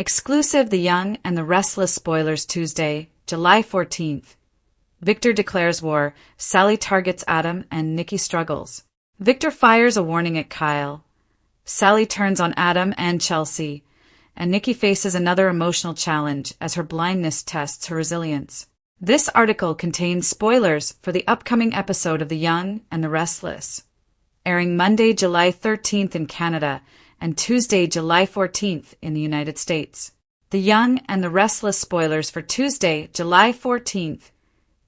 Exclusive The Young and the Restless spoilers Tuesday, July 14th. Victor declares war, Sally targets Adam and Nikki struggles. Victor fires a warning at Kyle. Sally turns on Adam and Chelsea, and Nikki faces another emotional challenge as her blindness tests her resilience. This article contains spoilers for the upcoming episode of The Young and the Restless, airing Monday, July 13th in Canada and Tuesday, July 14th in the United States. The Young and the Restless spoilers for Tuesday, July 14th.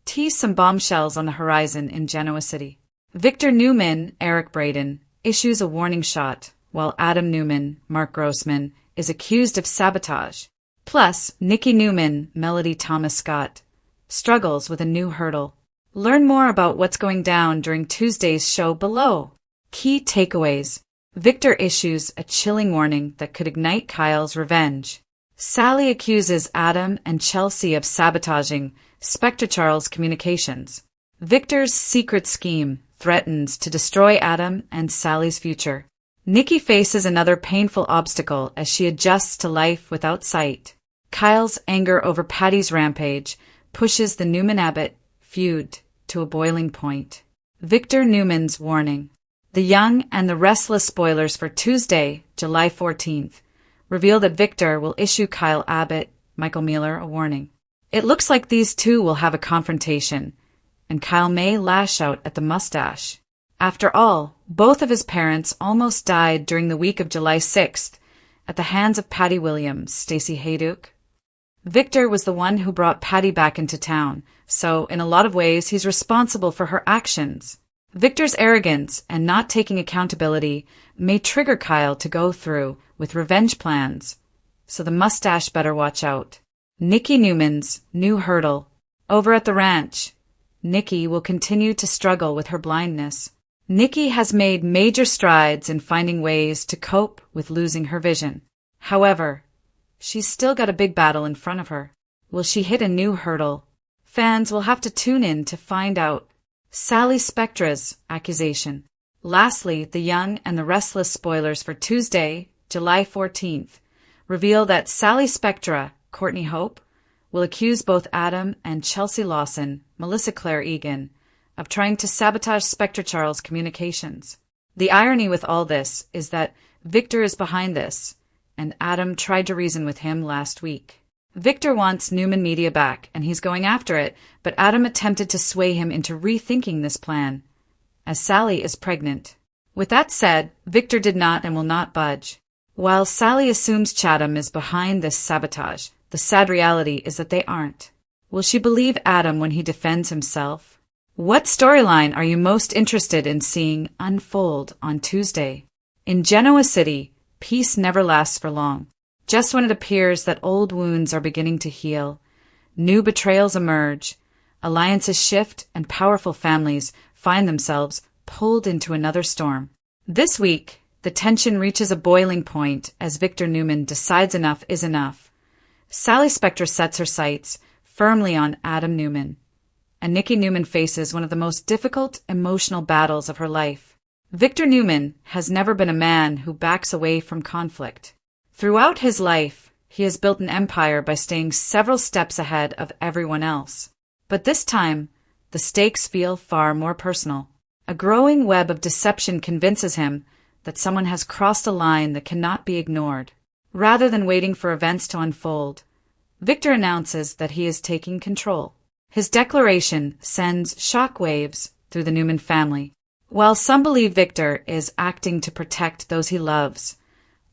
Tease some bombshells on the horizon in Genoa City. Victor Newman, Eric Braeden, issues a warning shot, while Adam Newman, Mark Grossman, is accused of sabotage. Plus, Nikki Newman, Melody Thomas Scott, struggles with a new hurdle. Learn more about what's going down during Tuesday's show below. Key takeaways. Victor issues a chilling warning that could ignite Kyle's revenge. Sally accuses Adam and Chelsea of sabotaging Spectre Charles' communications. Victor's secret scheme threatens to destroy Adam and Sally's future. Nikki faces another painful obstacle as she adjusts to life without sight. Kyle's anger over Patty's rampage pushes the Newman-Abbott feud to a boiling point. Victor Newman's warning. The Young and the Restless spoilers for Tuesday, July 14th, reveal that Victor will issue Kyle Abbott, Michael Mueller, a warning. It looks like these two will have a confrontation, and Kyle may lash out at the mustache. After all, both of his parents almost died during the week of July 6th at the hands of Patty Williams, Stacey Hayduke. Victor was the one who brought Patty back into town, so in a lot of ways he's responsible for her actions. Victor's arrogance and not taking accountability may trigger Kyle to go through with revenge plans, so the mustache better watch out. Nikki Newman's new hurdle. Over at the ranch, Nikki will continue to struggle with her blindness. Nikki has made major strides in finding ways to cope with losing her vision. However, she's still got a big battle in front of her. Will she hit a new hurdle? Fans will have to tune in to find out. Sally Spectra's accusation. Lastly, The Young and the Restless spoilers for Tuesday, July 14th, reveal that Sally Spectra, Courtney Hope, will accuse both Adam and Chelsea Lawson, Melissa Claire Egan, of trying to sabotage Spectre Charles' communications. The irony with all this is that Victor is behind this, and Adam tried to reason with him last week. Victor wants Newman Media back, and he's going after it, but Adam attempted to sway him into rethinking this plan, as Sally is pregnant. With that said, Victor did not and will not budge. While Sally assumes Chatham is behind this sabotage, the sad reality is that they aren't. Will she believe Adam when he defends himself? What storyline are you most interested in seeing unfold on Tuesday? In Genoa City, peace never lasts for long. Just when it appears that old wounds are beginning to heal, new betrayals emerge, alliances shift, and powerful families find themselves pulled into another storm. This week, the tension reaches a boiling point as Victor Newman decides enough is enough. Sally Spectra sets her sights firmly on Adam Newman, and Nikki Newman faces one of the most difficult emotional battles of her life. Victor Newman has never been a man who backs away from conflict. Throughout his life, he has built an empire by staying several steps ahead of everyone else. But this time, the stakes feel far more personal. A growing web of deception convinces him that someone has crossed a line that cannot be ignored. Rather than waiting for events to unfold, Victor announces that he is taking control. His declaration sends shockwaves through the Newman family. While some believe Victor is acting to protect those he loves,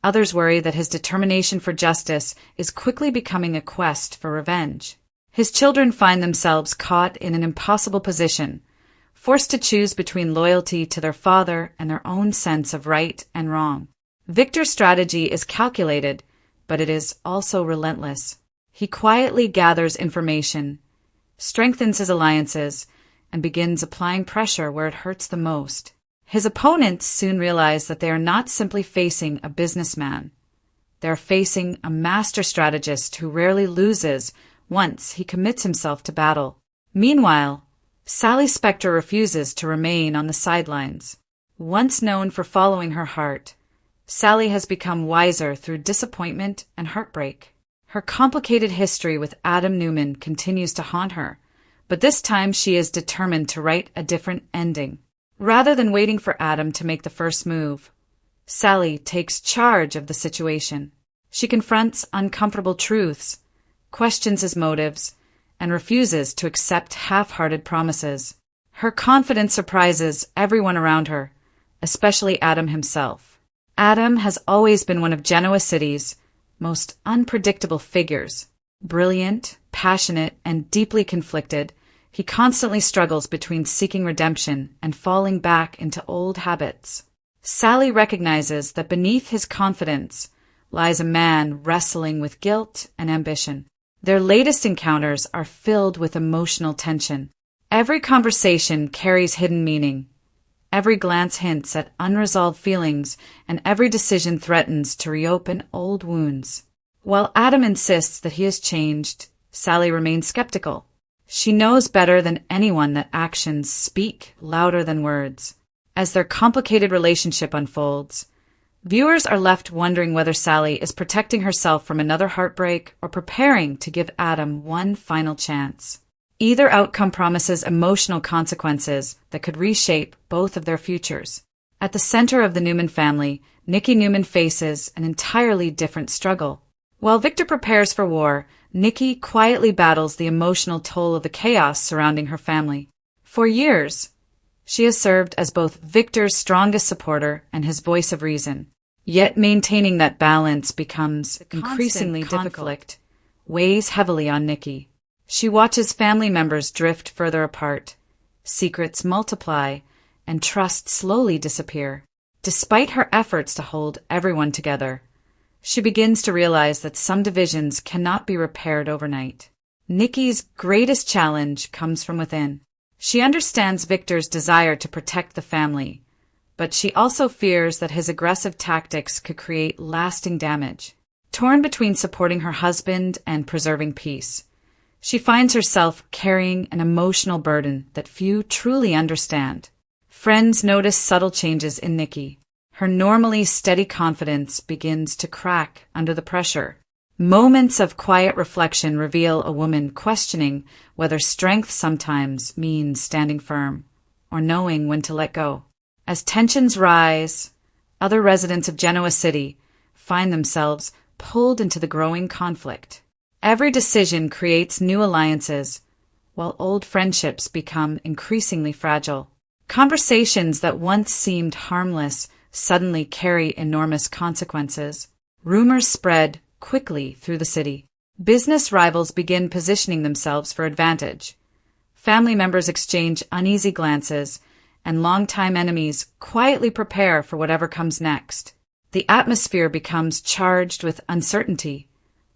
others worry that his determination for justice is quickly becoming a quest for revenge. His children find themselves caught in an impossible position, forced to choose between loyalty to their father and their own sense of right and wrong. Victor's strategy is calculated, but it is also relentless. He quietly gathers information, strengthens his alliances, and begins applying pressure where it hurts the most. His opponents soon realize that they are not simply facing a businessman. They are facing a master strategist who rarely loses once he commits himself to battle. Meanwhile, Sally Spectra refuses to remain on the sidelines. Once known for following her heart, Sally has become wiser through disappointment and heartbreak. Her complicated history with Adam Newman continues to haunt her, but this time she is determined to write a different ending. Rather than waiting for Adam to make the first move, Sally takes charge of the situation. She confronts uncomfortable truths, questions his motives, and refuses to accept half-hearted promises. Her confidence surprises everyone around her, especially Adam himself. Adam has always been one of Genoa City's most unpredictable figures. Brilliant, passionate, and deeply conflicted, he constantly struggles between seeking redemption and falling back into old habits. Sally recognizes that beneath his confidence lies a man wrestling with guilt and ambition. Their latest encounters are filled with emotional tension. Every conversation carries hidden meaning. Every glance hints at unresolved feelings, and every decision threatens to reopen old wounds. While Adam insists that he has changed, Sally remains skeptical. She knows better than anyone that actions speak louder than words. As their complicated relationship unfolds, viewers are left wondering whether Sally is protecting herself from another heartbreak or preparing to give Adam one final chance. Either outcome promises emotional consequences that could reshape both of their futures. At the center of the Newman family, Nikki Newman faces an entirely different struggle. While Victor prepares for war, Nikki quietly battles the emotional toll of the chaos surrounding her family. For years, she has served as both Victor's strongest supporter and his voice of reason. Yet maintaining that balance becomes increasingly difficult, weighs heavily on Nikki. She watches family members drift further apart, secrets multiply, and trust slowly disappear. Despite her efforts to hold everyone together, she begins to realize that some divisions cannot be repaired overnight. Nikki's greatest challenge comes from within. She understands Victor's desire to protect the family, but she also fears that his aggressive tactics could create lasting damage. Torn between supporting her husband and preserving peace, she finds herself carrying an emotional burden that few truly understand. Friends notice subtle changes in Nikki. Her normally steady confidence begins to crack under the pressure. Moments of quiet reflection reveal a woman questioning whether strength sometimes means standing firm or knowing when to let go. As tensions rise, other residents of Genoa City find themselves pulled into the growing conflict. Every decision creates new alliances, while old friendships become increasingly fragile. Conversations that once seemed harmless suddenly carry enormous consequences. Rumors spread quickly through the city. Business rivals begin positioning themselves for advantage. Family members exchange uneasy glances, and longtime enemies quietly prepare for whatever comes next. The atmosphere becomes charged with uncertainty,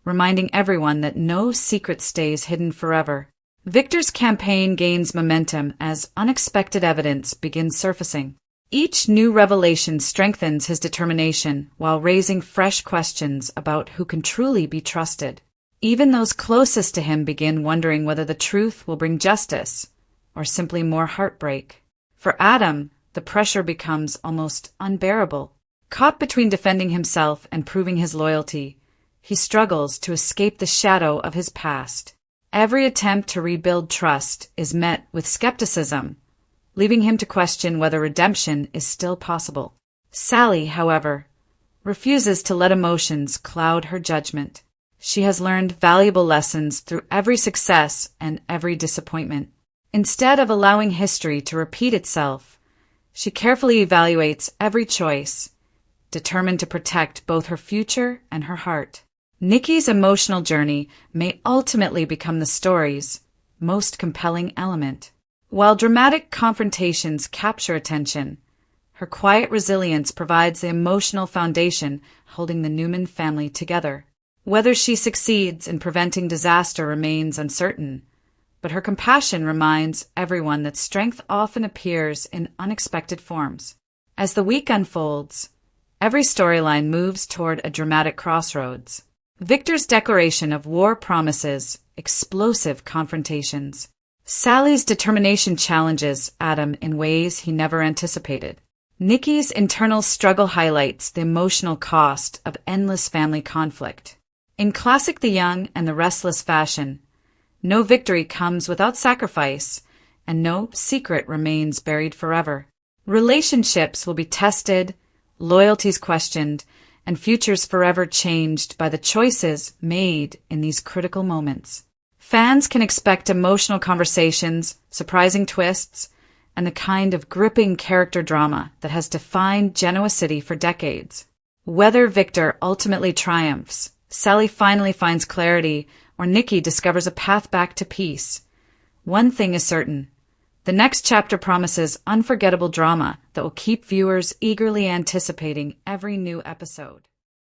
reminding everyone that no secret stays hidden forever. Victor's campaign gains momentum as unexpected evidence begins surfacing. Each new revelation strengthens his determination while raising fresh questions about who can truly be trusted. Even those closest to him begin wondering whether the truth will bring justice or simply more heartbreak. For Adam, the pressure becomes almost unbearable. Caught between defending himself and proving his loyalty, he struggles to escape the shadow of his past. Every attempt to rebuild trust is met with skepticism, leaving him to question whether redemption is still possible. Sally, however, refuses to let emotions cloud her judgment. She has learned valuable lessons through every success and every disappointment. Instead of allowing history to repeat itself, she carefully evaluates every choice, determined to protect both her future and her heart. Nikki's emotional journey may ultimately become the story's most compelling element. While dramatic confrontations capture attention, her quiet resilience provides the emotional foundation holding the Newman family together. Whether she succeeds in preventing disaster remains uncertain, but her compassion reminds everyone that strength often appears in unexpected forms. As the week unfolds, every storyline moves toward a dramatic crossroads. Victor's declaration of war promises explosive confrontations. Sally's determination challenges Adam in ways he never anticipated. Nikki's internal struggle highlights the emotional cost of endless family conflict. In classic The Young and the Restless fashion, no victory comes without sacrifice, and no secret remains buried forever. Relationships will be tested, loyalties questioned, and futures forever changed by the choices made in these critical moments. Fans can expect emotional conversations, surprising twists, and the kind of gripping character drama that has defined Genoa City for decades. Whether Victor ultimately triumphs, Sally finally finds clarity, or Nikki discovers a path back to peace, one thing is certain. The next chapter promises unforgettable drama that will keep viewers eagerly anticipating every new episode.